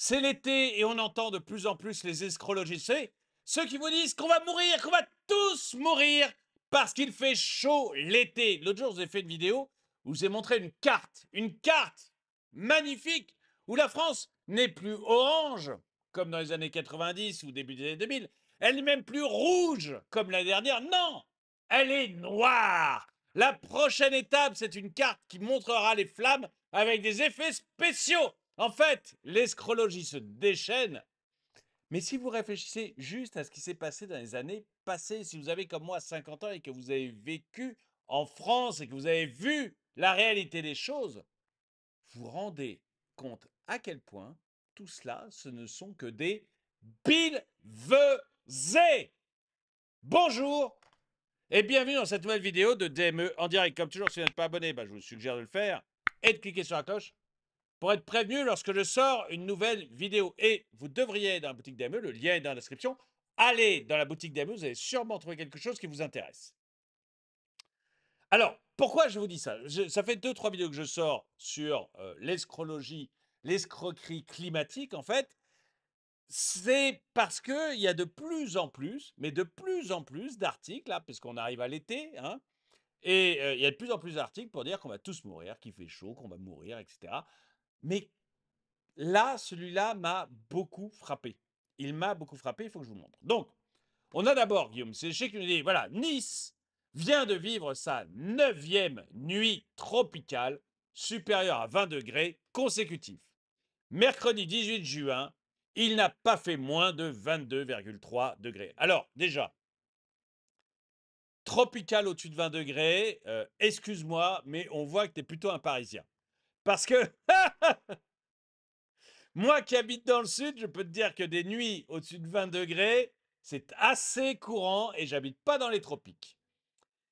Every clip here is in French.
C'est l'été et on entend de plus en plus les escrologistes. Vous savez, ceux qui vous disent qu'on va mourir, qu'on va tous mourir parce qu'il fait chaud l'été. L'autre jour, je vous ai fait une vidéo où je vous ai montré une carte magnifique où la France n'est plus orange comme dans les années 90 ou début des années 2000. Elle n'est même plus rouge comme l'année dernière. Non, elle est noire. La prochaine étape, c'est une carte qui montrera les flammes avec des effets spéciaux. En fait, l'escrologie se déchaîne. Mais si vous réfléchissez juste à ce qui s'est passé dans les années passées, si vous avez comme moi 50 ans et que vous avez vécu en France et que vous avez vu la réalité des choses, vous vous rendez compte à quel point tout cela, ce ne sont que des billevesées. Bonjour et bienvenue dans cette nouvelle vidéo de DME en direct. Comme toujours, si vous n'êtes pas abonné, je vous suggère de le faire et de cliquer sur la cloche pour être prévenu lorsque je sors une nouvelle vidéo. Et vous devriez dans la boutique DME, le lien est dans la description, allez dans la boutique DME, vous allez sûrement trouver quelque chose qui vous intéresse. Alors, pourquoi je vous dis ça? Ça fait 2-3 vidéos que je sors sur l'escrologie, l'escroquerie climatique, en fait. C'est parce qu'il y a de plus en plus, mais de plus en plus d'articles, là, puisqu'on arrive à l'été, hein, et il y a de plus en plus d'articles pour dire qu'on va tous mourir, qu'il fait chaud, qu'on va mourir, etc. Mais là, celui-là m'a beaucoup frappé. Il m'a beaucoup frappé, il faut que je vous montre. Donc, on a d'abord Guillaume Séché qui nous dit, voilà, Nice vient de vivre sa 9e nuit tropicale supérieure à 20 degrés consécutifs. Mercredi 18 juin, il n'a pas fait moins de 22,3 degrés. Alors, déjà, tropical au-dessus de 20 degrés, excuse-moi, mais on voit que tu es plutôt un Parisien. Parce que moi qui habite dans le sud, je peux te dire que des nuits au-dessus de 20 degrés, c'est assez courant et j'habite pas dans les tropiques.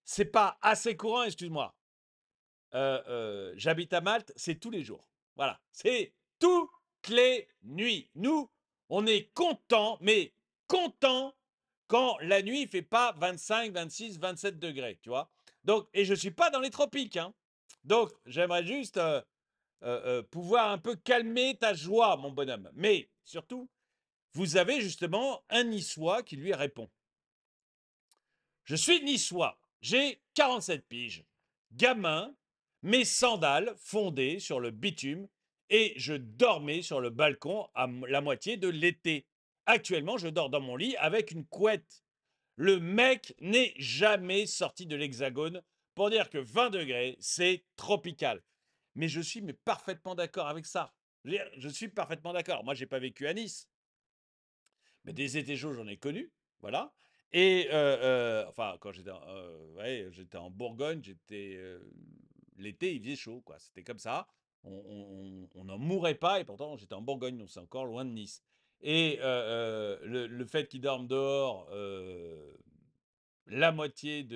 C'est pas assez courant, excuse-moi. J'habite à Malte, c'est tous les jours. Voilà, c'est toutes les nuits. Nous, on est content, mais content quand la nuit ne fait pas 25, 26, 27 degrés, tu vois. Donc, et je suis pas dans les tropiques, hein. Donc, j'aimerais juste pouvoir un peu calmer ta joie, mon bonhomme. Mais surtout, vous avez justement un Niçois qui lui répond. Je suis Niçois, j'ai 47 piges. Gamin, mes sandales fondaient sur le bitume et je dormais sur le balcon à la moitié de l'été. Actuellement, je dors dans mon lit avec une couette. Le mec n'est jamais sorti de l'Hexagone pour dire que 20 degrés, c'est tropical. Mais je suis parfaitement d'accord avec ça. Je suis parfaitement d'accord. Moi, j'ai pas vécu à Nice, mais des étés chauds, j'en ai connu, voilà. Et enfin, quand j'étais en Bourgogne, l'été, il faisait chaud, quoi. C'était comme ça. On n'en mourait pas, et pourtant, j'étais en Bourgogne, donc c'est encore loin de Nice. Et le fait qu'ils dorment dehors la moitié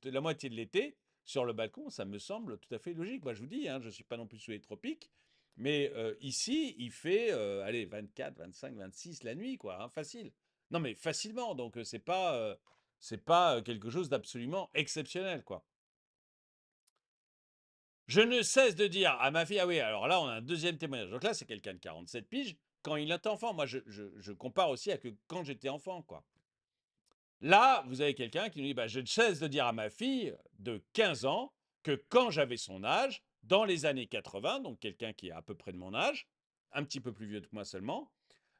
la moitié de l'été sur le balcon, ça me semble tout à fait logique. Moi, je vous dis, hein, je ne suis pas non plus sous les tropiques, mais ici, il fait allez, 24, 25, 26 la nuit, quoi, hein, facile. Non, mais facilement, donc c'est pas quelque chose d'absolument exceptionnel, quoi. Je ne cesse de dire à ma fille, ah oui, alors là, on a un deuxième témoignage. Donc là, c'est quelqu'un de 47 piges quand il est enfant. Moi, je compare aussi à que quand j'étais enfant, quoi. Là, vous avez quelqu'un qui nous dit, je ne cesse de dire à ma fille de 15 ans que quand j'avais son âge, dans les années 80, donc quelqu'un qui est à peu près de mon âge, un petit peu plus vieux que moi seulement,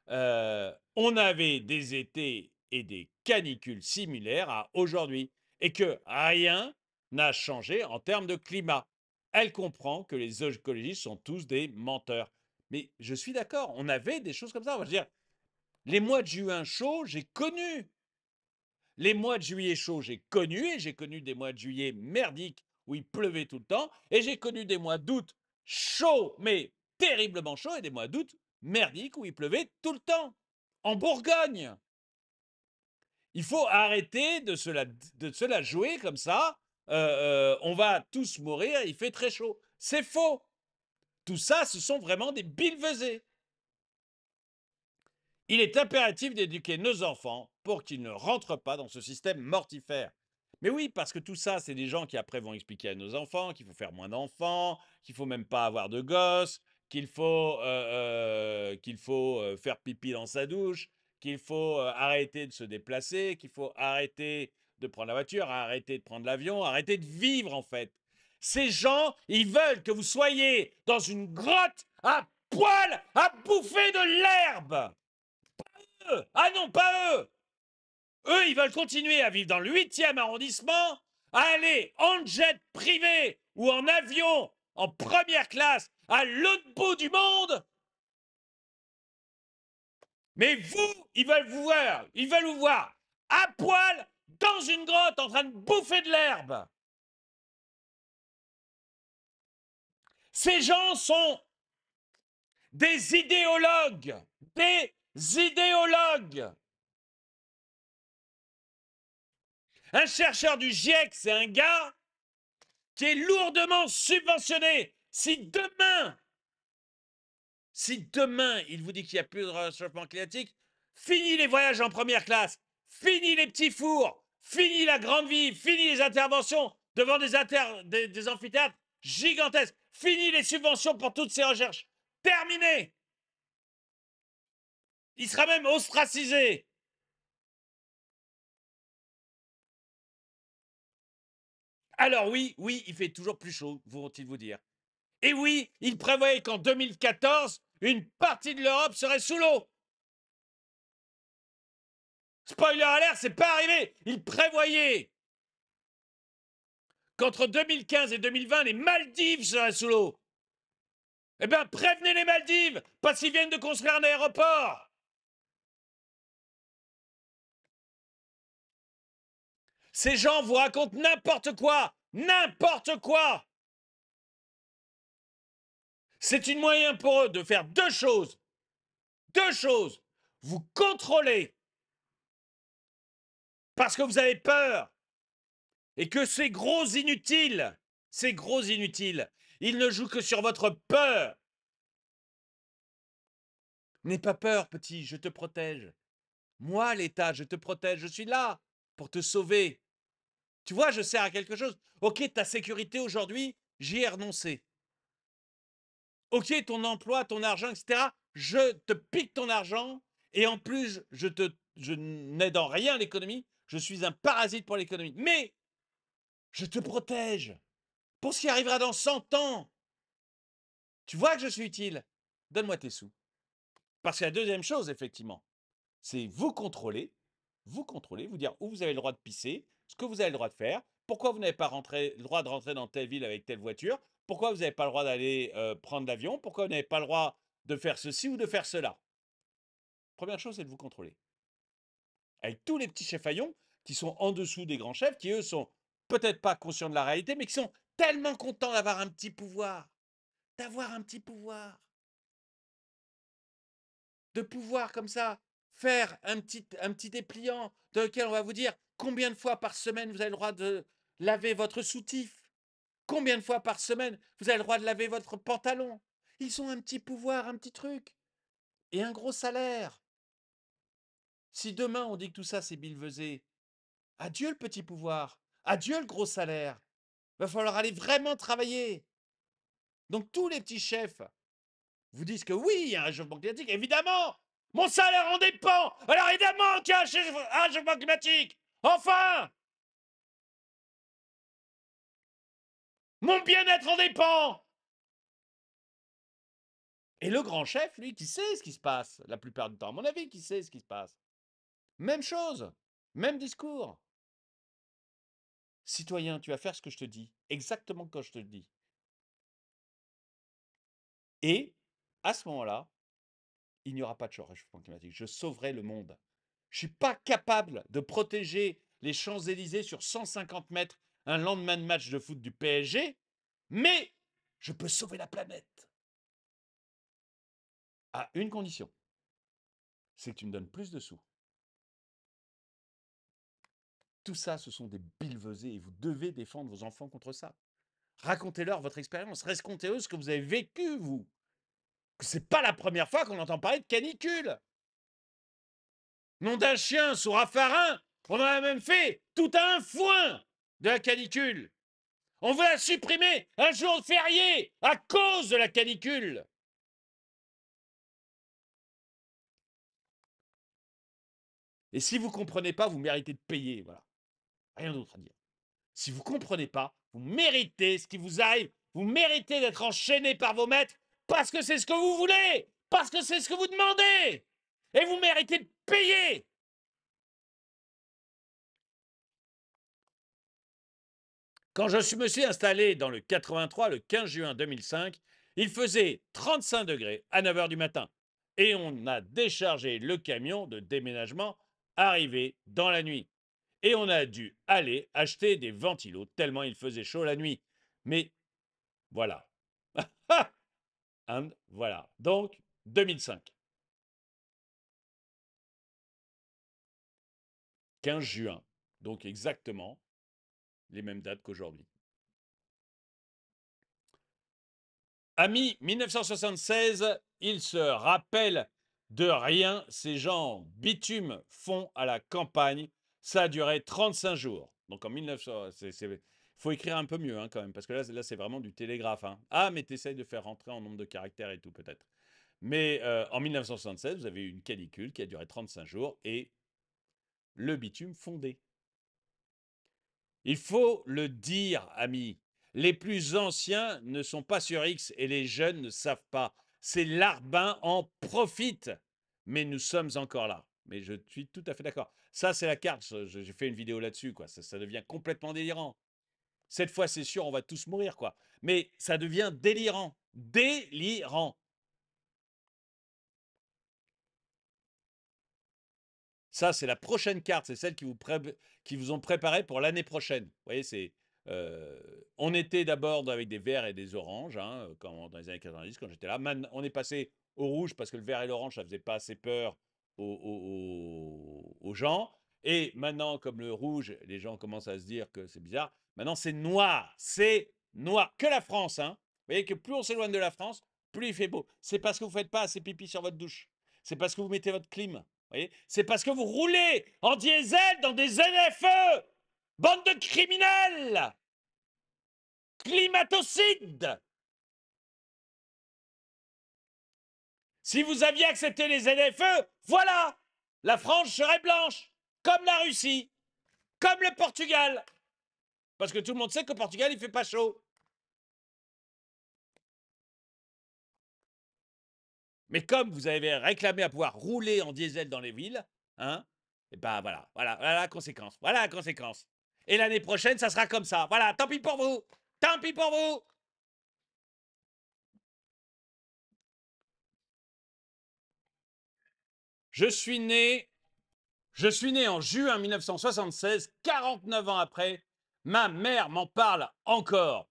on avait des étés et des canicules similaires à aujourd'hui et que rien n'a changé en termes de climat. Elle comprend que les écologistes sont tous des menteurs. Mais je suis d'accord, on avait des choses comme ça. Je veux dire, les mois de juin chauds, j'ai connu. Les mois de juillet chauds, j'ai connu, et j'ai connu des mois de juillet merdiques où il pleuvait tout le temps, et j'ai connu des mois d'août chauds, mais terriblement chauds, et des mois d'août merdiques où il pleuvait tout le temps. En Bourgogne. Il faut arrêter de se la jouer comme ça. On va tous mourir, il fait très chaud. C'est faux. Tout ça, ce sont vraiment des billevesées. Il est impératif d'éduquer nos enfants pour qu'ils ne rentrent pas dans ce système mortifère. Mais oui, parce que tout ça, c'est des gens qui après vont expliquer à nos enfants qu'il faut faire moins d'enfants, qu'il faut même pas avoir de gosses, qu'il faut faire pipi dans sa douche, qu'il faut arrêter de se déplacer, qu'il faut arrêter de prendre la voiture, arrêter de prendre l'avion, arrêter de vivre en fait. Ces gens, ils veulent que vous soyez dans une grotte à poil à bouffer de l'herbe. Eux. Ah non, pas eux. Eux, ils veulent continuer à vivre dans le 8e arrondissement, à aller en jet privé ou en avion en première classe à l'autre bout du monde. Mais vous, ils veulent vous voir à poil dans une grotte en train de bouffer de l'herbe. Ces gens sont des idéologues, des idéologues. Un chercheur du GIEC, c'est un gars qui est lourdement subventionné. Si demain, il vous dit qu'il n'y a plus de réchauffement climatique, fini les voyages en première classe, fini les petits fours, fini la grande vie, fini les interventions devant des amphithéâtres gigantesques, fini les subventions pour toutes ces recherches. Terminé. Il sera même ostracisé. Alors oui, il fait toujours plus chaud, vont-ils vous dire. Et oui, il prévoyait qu'en 2014, une partie de l'Europe serait sous l'eau. Spoiler alert, c'est pas arrivé. Il prévoyait qu'entre 2015 et 2020, les Maldives seraient sous l'eau. Eh bien, prévenez les Maldives, parce qu'ils viennent de construire un aéroport. Ces gens vous racontent n'importe quoi. N'importe quoi. C'est un moyen pour eux de faire deux choses. Deux choses. Vous contrôlez parce que vous avez peur. Et que ces gros inutiles, ils ne jouent que sur votre peur. N'aie pas peur, petit, je te protège. Moi, l'État, je te protège, je suis là pour te sauver. Tu vois, je sers à quelque chose. Ok, ta sécurité aujourd'hui, j'y ai renoncé. Ok, ton emploi, ton argent, etc. Je te pique ton argent et en plus, je n'aide en rien l'économie. Je suis un parasite pour l'économie. Mais je te protège pour ce qui arrivera dans 100 ans. Tu vois que je suis utile. Donne-moi tes sous. Parce que la deuxième chose, effectivement, c'est vous contrôler, vous dire où vous avez le droit de pisser, ce que vous avez le droit de faire, pourquoi vous n'avez pas le droit de rentrer dans telle ville avec telle voiture, pourquoi vous n'avez pas le droit d'aller prendre l'avion, pourquoi vous n'avez pas le droit de faire ceci ou de faire cela. Première chose, c'est de vous contrôler. Avec tous les petits chefs haillons qui sont en dessous des grands chefs, qui eux sont peut-être pas conscients de la réalité, mais qui sont tellement contents d'avoir un petit pouvoir. D'avoir un petit pouvoir. De pouvoir comme ça faire un petit dépliant dans lequel on va vous dire combien de fois par semaine vous avez le droit de laver votre soutif, combien de fois par semaine vous avez le droit de laver votre pantalon. Ils ont un petit pouvoir, un petit truc, et un gros salaire. Si demain on dit que tout ça c'est billevesé, adieu le petit pouvoir, adieu le gros salaire. Il va falloir aller vraiment travailler. Donc tous les petits chefs vous disent que oui, il y a un réchauffement climatique, évidemment. Mon salaire en dépend. Alors évidemment qu'il y a un réchauffement climatique. Enfin, mon bien-être en dépend. Et le grand chef, lui, qui sait ce qui se passe, la plupart du temps, à mon avis, qui sait ce qui se passe. Même chose, même discours. Citoyen, tu vas faire ce que je te dis, exactement comme je te le dis. Et à ce moment-là, il n'y aura pas de réchauffement climatique. Je sauverai le monde. Je ne suis pas capable de protéger les Champs-Élysées sur 150 mètres un lendemain de match de foot du PSG, mais je peux sauver la planète. À une condition, c'est que tu me donnes plus de sous. Tout ça, ce sont des billevesées et vous devez défendre vos enfants contre ça. Racontez-leur votre expérience, racontez-eux ce que vous avez vécu, vous. Que c'est pas la première fois qu'on entend parler de canicule. Nom d'un chien, sous Raffarin, on en a même fait tout un foin de la canicule. On veut la supprimer un jour férié à cause de la canicule. Et si vous ne comprenez pas, vous méritez de payer. Voilà. Rien d'autre à dire. Si vous ne comprenez pas, vous méritez ce qui vous arrive. Vous méritez d'être enchaîné par vos maîtres parce que c'est ce que vous voulez, parce que c'est ce que vous demandez. Et vous méritez de payer. Quand je me suis installé dans le 83, le 15 juin 2005, il faisait 35 degrés à 9 h du matin. Et on a déchargé le camion de déménagement arrivé dans la nuit. Et on a dû aller acheter des ventilos tellement il faisait chaud la nuit. Mais voilà. And voilà. Donc, 2005. 15 juin. Donc exactement les mêmes dates qu'aujourd'hui. Amis, 1976, ils se rappellent de rien. Ces gens bitume font à la campagne. Ça a duré 35 jours. Donc en 1900, il faut écrire un peu mieux quand même, parce que là c'est vraiment du télégraphe. Ah, mais tu essayes de faire rentrer en nombre de caractères et tout peut-être. Mais en 1976, vous avez eu une canicule qui a duré 35 jours et le bitume fondé. Il faut le dire, amis. Les plus anciens ne sont pas sur X et les jeunes ne savent pas. Ces larbins en profitent. Mais nous sommes encore là. Mais je suis tout à fait d'accord. Ça, c'est la carte. J'ai fait une vidéo là-dessus. Ça devient complètement délirant. Cette fois, c'est sûr, on va tous mourir. Mais ça devient délirant. Délirant. Ça, c'est la prochaine carte. C'est celle qui vous ont préparé pour l'année prochaine. Vous voyez, on était d'abord avec des verts et des oranges, dans les années 90, quand j'étais là. Maintenant, on est passé au rouge parce que le vert et l'orange, ça faisait pas assez peur aux gens. Et maintenant, comme le rouge, les gens commencent à se dire que c'est bizarre. Maintenant, c'est noir. C'est noir. Que la France, Vous voyez que plus on s'éloigne de la France, plus il fait beau. C'est parce que vous ne faites pas assez pipi sur votre douche. C'est parce que vous mettez votre clim. C'est parce que vous roulez en diesel dans des NFE. Bande de criminels. Climatocides. Si vous aviez accepté les NFE, voilà, la France serait blanche, comme la Russie, comme le Portugal. Parce que tout le monde sait qu'au Portugal, il fait pas chaud. Mais comme vous avez réclamé à pouvoir rouler en diesel dans les villes, et ben voilà la conséquence. Voilà la conséquence. Et l'année prochaine, ça sera comme ça. Voilà, tant pis pour vous. Tant pis pour vous. Je suis né en juin 1976, 49 ans après. Ma mère m'en parle encore.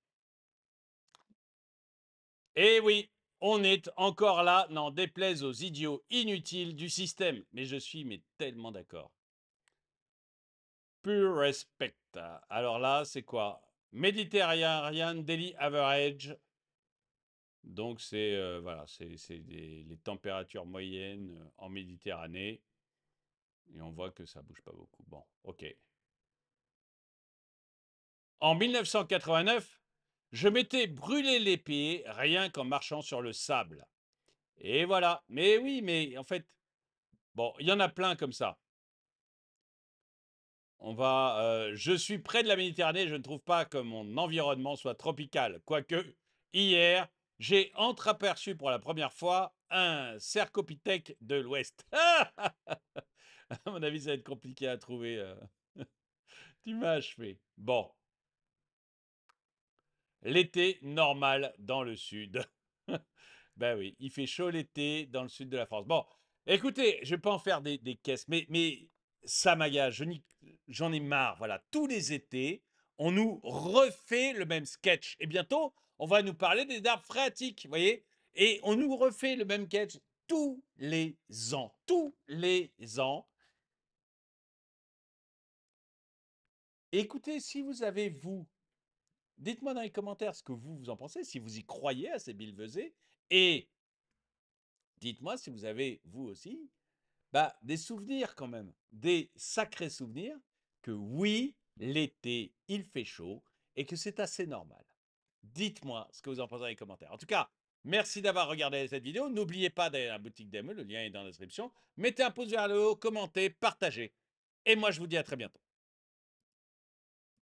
Eh oui, on est encore là, n'en déplaise aux idiots inutiles du système. Mais je suis tellement d'accord. Pure respect. Alors là, c'est quoi? Mediterranean Daily Average. Donc c'est voilà, c'est les températures moyennes en Méditerranée. Et on voit que ça bouge pas beaucoup. Bon, ok. En 1989, je m'étais brûlé les pieds rien qu'en marchant sur le sable. Et voilà. Mais oui, mais en fait, bon, il y en a plein comme ça. Je suis près de la Méditerranée, je ne trouve pas que mon environnement soit tropical. Quoique, hier, j'ai entreaperçu pour la première fois un cercopithèque de l'Ouest. À mon avis, ça va être compliqué à trouver. Tu m'as achevé. Bon. L'été normal dans le sud. Ben oui, il fait chaud l'été dans le sud de la France. Bon, écoutez, je ne vais pas en faire des caisses, mais ça m'agace, j'en ai marre. Voilà, tous les étés, on nous refait le même sketch. Et bientôt, on va nous parler des arbres phréatiques, vous voyez. Et on nous refait le même sketch tous les ans. Tous les ans. Écoutez, si vous avez, vous, dites-moi dans les commentaires ce que vous en pensez, si vous y croyez à ces billevesées. Et dites-moi si vous avez, vous aussi, des souvenirs quand même, des sacrés souvenirs que oui, l'été, il fait chaud et que c'est assez normal. Dites-moi ce que vous en pensez dans les commentaires. En tout cas, Merci d'avoir regardé cette vidéo. N'oubliez pas d'aller à la boutique DME, le lien est dans la description. Mettez un pouce vers le haut, commentez, partagez. Et moi, je vous dis à très bientôt.